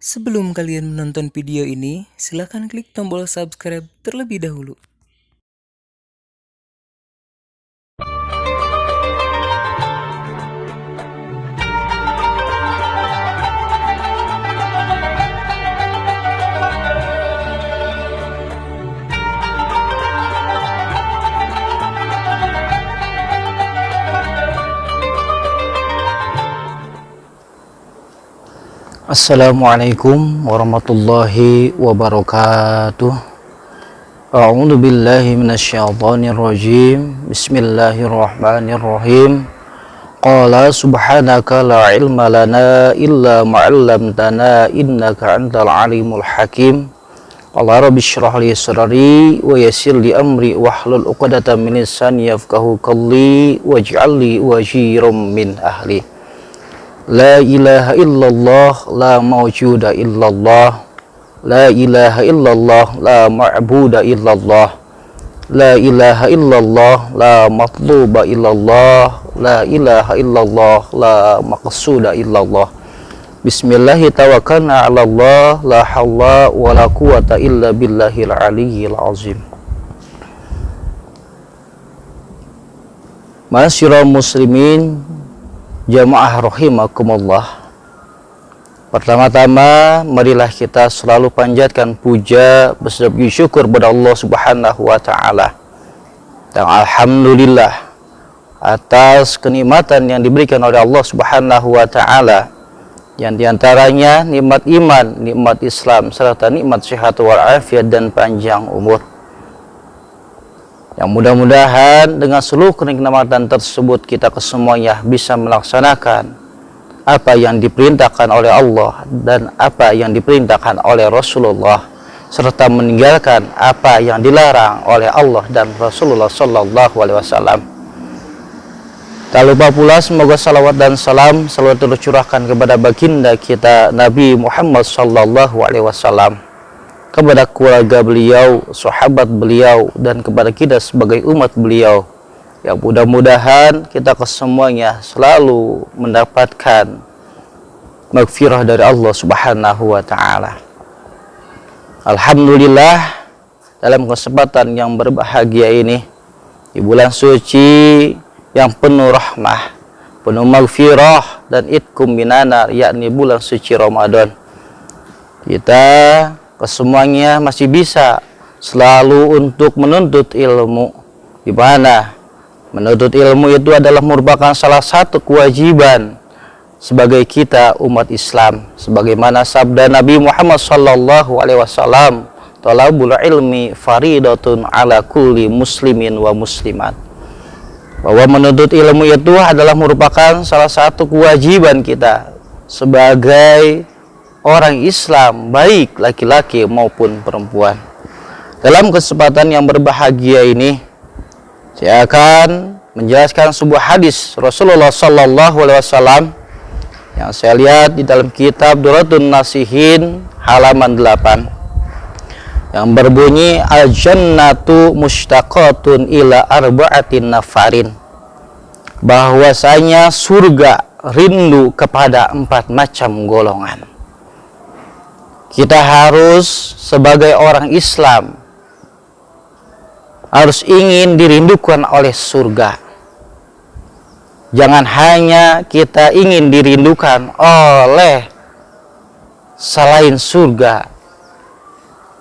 Sebelum kalian menonton video ini, silakan klik tombol subscribe terlebih dahulu. Assalamualaikum warahmatullahi wabarakatuh. A'udzu billahi minasyaitonir rajim. Bismillahirrahmanirrahim. Qala subhanaka la ilma lana illa ma 'allamtana innaka antal alimul hakim. Qala rabbi shrah li sadri wa yassir li amri wahlul 'uqdatam min lisani yafqahu qawli waj'al li waziran min ahli. La ilaha illallah, la mawjuda illallah. La ilaha illallah, la ma'buda illallah. La ilaha illallah, la matluba illallah. La ilaha illallah, la maqsuda illallah. Bismillahi tawakkalna ala Allah, la hawla wa la quwata illa billahil aliyyil azim. Ma'asyiral muslimin, jamaah rahimakumullah. Pertama-tama, marilah kita selalu panjatkan puja beserta syukur kepada Allah Subhanahu wa taala. Dan alhamdulillah atas kenikmatan yang diberikan oleh Allah Subhanahu wa taala, yang diantaranya nikmat iman, nikmat Islam, serta nikmat sehat walafiat dan panjang umur. Yang mudah-mudahan dengan seluruh kenikmatan tersebut kita kesemuanya bisa melaksanakan apa yang diperintahkan oleh Allah dan apa yang diperintahkan oleh Rasulullah, serta meninggalkan apa yang dilarang oleh Allah dan Rasulullah Sallallahu Alaihi Wasallam. Tak lupa pula semoga salawat dan salam selalu tercurahkan kepada baginda kita Nabi Muhammad Sallallahu Alaihi Wasallam, kepada keluarga beliau, sahabat beliau, dan kepada kita sebagai umat beliau, yang mudah-mudahan kita kesemuanya selalu mendapatkan maghfirah dari Allah Subhanahu wa taala. Alhamdulillah, dalam kesempatan yang berbahagia ini, di bulan suci yang penuh rahmah, penuh maghfirah dan itqum minanar, yakni bulan suci Ramadan, kita kesemuanya masih bisa selalu untuk menuntut ilmu, di mana menuntut ilmu itu adalah merupakan salah satu kewajiban sebagai kita umat Islam, sebagaimana sabda Nabi Muhammad sallallahu alaihi wasallam, talabul ilmi faridatun ala kulli muslimin wa muslimat, bahwa menuntut ilmu itu adalah merupakan salah satu kewajiban kita sebagai orang Islam, baik laki-laki maupun perempuan. Dalam kesempatan yang berbahagia ini, saya akan menjelaskan sebuah hadis Rasulullah Sallallahu Alaihi Wasallam yang saya lihat di dalam kitab Duratun Nasihin halaman 8, yang berbunyi al-jannatu mushtaqatun ila arba'atin nafarin, bahwasanya surga rindu kepada 4 macam golongan. Kita harus sebagai orang Islam harus ingin dirindukan oleh surga. Jangan hanya kita ingin dirindukan oleh selain surga.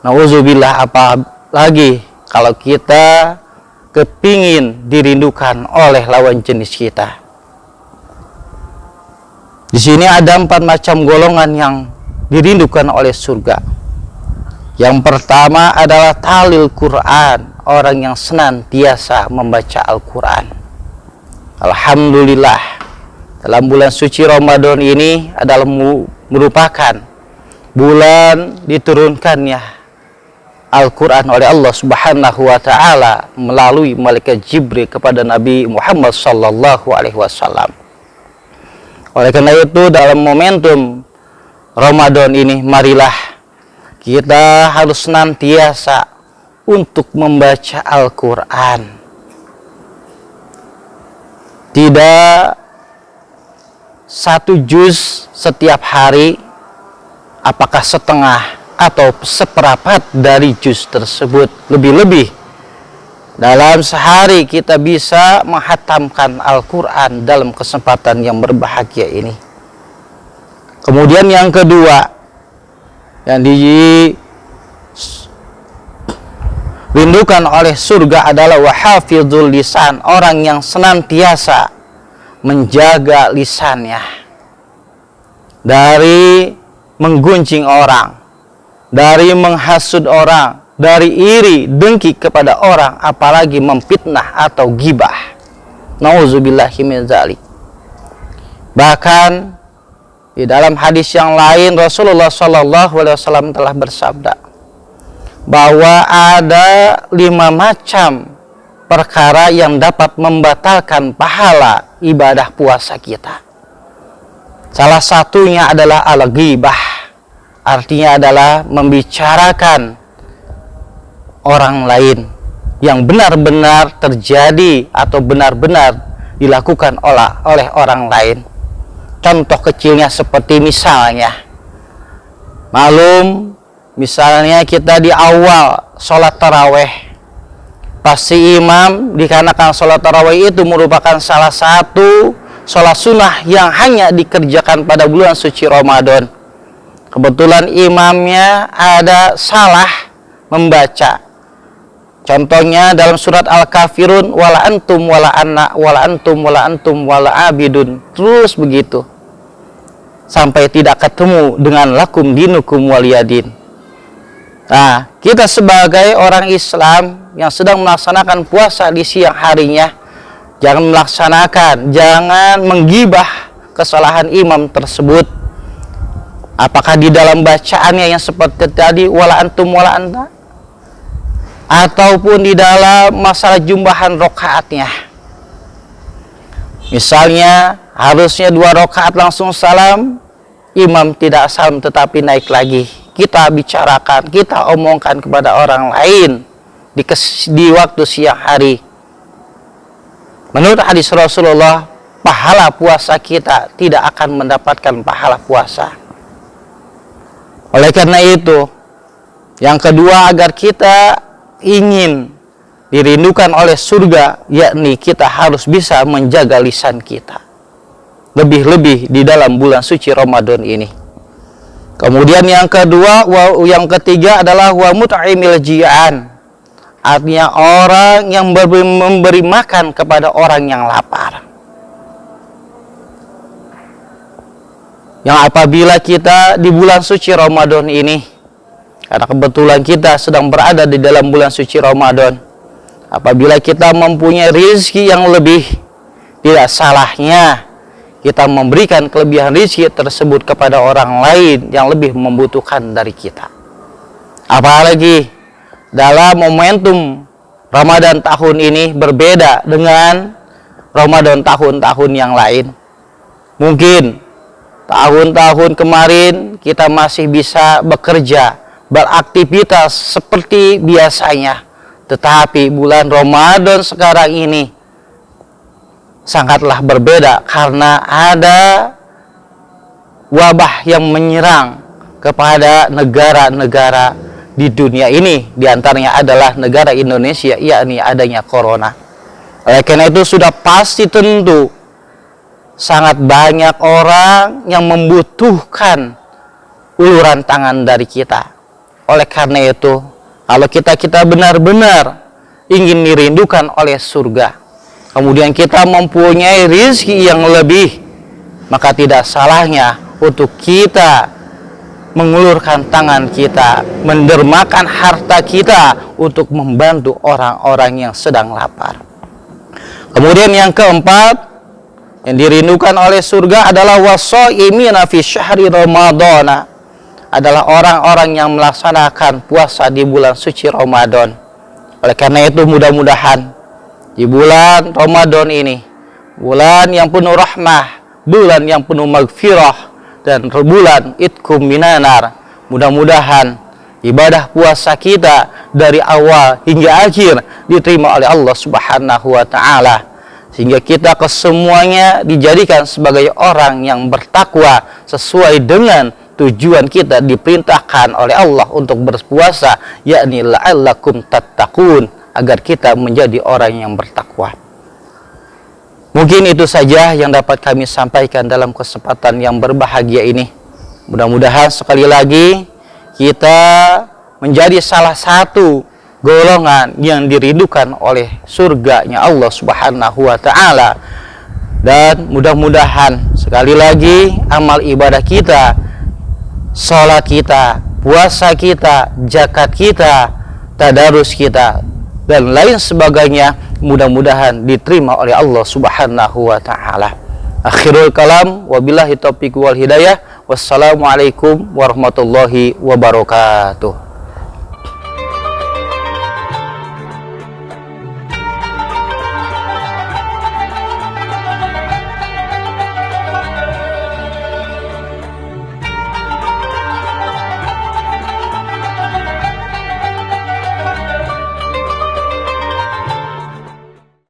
Nauzubillah, apalagi kalau kita kepingin dirindukan oleh lawan jenis kita. Di sini ada 4 macam golongan yang dirindukan oleh surga. Yang pertama adalah talil Quran, orang yang senantiasa membaca Al-Quran. Alhamdulillah, dalam bulan suci Ramadan ini adalah merupakan bulan diturunkannya Al-Quran oleh Allah Subhanahu wa taala melalui malaikat Jibril kepada Nabi Muhammad sallallahu alaihi wasallam. Oleh karena itu, dalam momentum Ramadan ini, marilah kita harus senantiasa untuk membaca Al-Quran. Tidak 1 juz setiap hari, apakah setengah atau seperempat dari juz tersebut. Lebih-lebih dalam sehari kita bisa menghatamkan Al-Quran dalam kesempatan yang berbahagia ini. Kemudian yang kedua, yang dirindukan oleh surga adalah wahafizul lisan, orang yang senantiasa menjaga lisannya dari menggunjing orang, dari menghasut orang, dari iri, dengki kepada orang, apalagi memfitnah atau gibah. Nauzubillahi min dzalik. Bahkan di dalam hadis yang lain Rasulullah SAW telah bersabda bahwa ada 5 macam perkara yang dapat membatalkan pahala ibadah puasa kita. Salah satunya adalah al-ghibah, artinya adalah membicarakan orang lain yang benar-benar terjadi atau benar-benar dilakukan oleh orang lain. Contoh kecilnya seperti misalnya, misalnya kita di awal sholat taraweh, pasti imam, dikarenakan sholat taraweh itu merupakan salah satu sholat sunnah yang hanya dikerjakan pada bulan suci Ramadan. Kebetulan imamnya ada salah membaca. Contohnya dalam surat Al-Kafirun, wala antum wala anna wala antum wala antum wala abidun, terus begitu sampai tidak ketemu dengan lakum dinukum waliyadin. Nah, kita sebagai orang Islam yang sedang melaksanakan puasa di siang harinya, jangan menggibah kesalahan imam tersebut. Apakah di dalam bacaannya yang seperti tadi wala antum wala anta, ataupun di dalam masalah jumlahan rokaatnya. Misalnya harusnya 2 rakaat langsung salam, imam tidak salam tetapi naik lagi. Kita bicarakan, kita omongkan kepada orang lain di waktu siang hari. Menurut hadis Rasulullah, pahala puasa kita tidak akan mendapatkan pahala puasa. Oleh karena itu, yang kedua, agar kita ingin dirindukan oleh surga, yakni kita harus bisa menjaga lisan kita, lebih-lebih di dalam bulan suci Ramadan ini. Kemudian yang ketiga adalah wa mut'imil ji'an, artinya orang yang memberi makan kepada orang yang lapar. Yang apabila kita di bulan suci Ramadan ini, karena kebetulan kita sedang berada di dalam bulan suci Ramadan, apabila kita mempunyai rezeki yang lebih, tidak salahnya kita memberikan kelebihan rezeki tersebut kepada orang lain yang lebih membutuhkan dari kita. Apalagi dalam momentum Ramadan tahun ini berbeda dengan Ramadan tahun-tahun yang lain. Mungkin tahun-tahun kemarin kita masih bisa bekerja, beraktivitas seperti biasanya. Tetapi bulan Ramadan sekarang ini sangatlah berbeda karena ada wabah yang menyerang kepada negara-negara di dunia ini. Di antaranya adalah negara Indonesia, yakni adanya corona. Oleh karena itu sudah pasti tentu sangat banyak orang yang membutuhkan uluran tangan dari kita. Oleh karena itu, kalau kita benar-benar ingin dirindukan oleh surga, kemudian kita mempunyai rezeki yang lebih, maka tidak salahnya untuk kita mengulurkan tangan kita, mendermakan harta kita untuk membantu orang-orang yang sedang lapar. Kemudian yang keempat, yang dirindukan oleh surga adalah washaimina fi syahri Ramadhan, adalah orang-orang yang melaksanakan puasa di bulan suci Ramadan. Oleh karena itu mudah-mudahan di bulan Ramadan ini, bulan yang penuh rahmah, bulan yang penuh maghfirah, dan bulan itkum minanar, mudah-mudahan ibadah puasa kita dari awal hingga akhir diterima oleh Allah Subhanahu wa Ta'ala, sehingga kita kesemuanya dijadikan sebagai orang yang bertakwa sesuai dengan tujuan kita diperintahkan oleh Allah untuk berpuasa, yakni la'allakum tattaqun, agar kita menjadi orang yang bertakwa. Mungkin itu saja yang dapat kami sampaikan dalam kesempatan yang berbahagia ini. Mudah-mudahan sekali lagi kita menjadi salah satu golongan yang dirindukan oleh surganya Allah Subhanahu wa ta'ala. Dan mudah-mudahan sekali lagi amal ibadah kita, sholat kita, puasa kita, zakat kita, tadarus kita, dan lain sebagainya, mudah-mudahan diterima oleh Allah Subhanahu wa ta'ala. Akhirul kalam, wabillahi taufiq wal hidayah. Wassalamualaikum warahmatullahi wabarakatuh.